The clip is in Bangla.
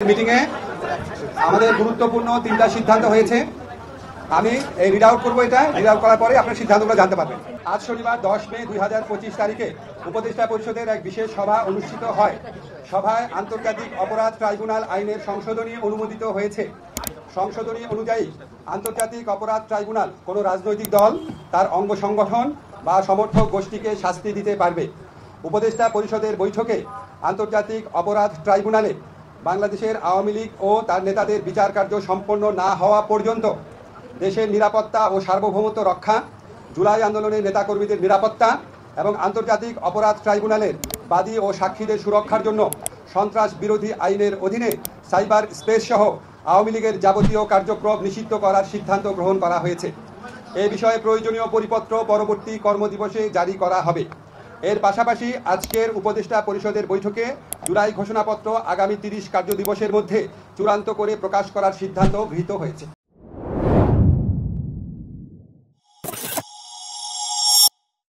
মিটিংয়ে আমাদের গুরুত্বপূর্ণ তিনটা সিদ্ধান্ত হয়েছে। আমি এই রিড আউট করবো। এটা রিড আউট করার পরে আপনার সিদ্ধান্তগুলো জানতে পারবেন। আজ শনিবার 10 মে 2025 তারিখে উপদেষ্টা পরিষদের এক বিশেষ সভা অনুষ্ঠিত হয়। সভায় আন্তর্জাতিক অপরাধ ট্রাইব্যুনাল আইনের সংশোধনী অনুমোদিত হয়েছে। সংশোধনী অনুযায়ী আন্তর্জাতিক অপরাধ ট্রাইব্যুনাল কোনো রাজনৈতিক দল, তার অঙ্গ সংগঠন বা সমর্থক গোষ্ঠীকে শাস্তি দিতে পারবে। উপদেষ্টা পরিষদের বৈঠকে আন্তর্জাতিক অপরাধ ট্রাইব্যুনালে বাংলাদেশের আওয়ামী লীগ ও তার নেতাদের বিচার কার্য সম্পন্ন না হওয়া পর্যন্ত দেশের নিরাপত্তা ও সার্বভৌমত্ব রক্ষা, জুলাই আন্দোলনের নেতাকর্মীদের নিরাপত্তা এবং আন্তর্জাতিক অপরাধ ট্রাইব্যুনালের বাদী ও সাক্ষীদের সুরক্ষার জন্য সন্ত্রাস বিরোধী আইনের অধীনে সাইবার স্পেস সহ আওয়ামী লীগের যাবতীয় কার্যক্রম নিষিদ্ধ করার সিদ্ধান্ত গ্রহণ করা হয়েছে। এ বিষয়ে প্রয়োজনীয় পরিপত্র পরবর্তী কর্মদিবসে জারি করা হবে। এর পাশাপাশি আজকের উপদেষ্টা পরিষদের বৈঠকে জুলাই ঘোষণাপত্র আগামী 30 কার্যদিবসের মধ্যে চূড়ান্ত করে প্রকাশ করার সিদ্ধান্ত গৃহীত হয়েছে।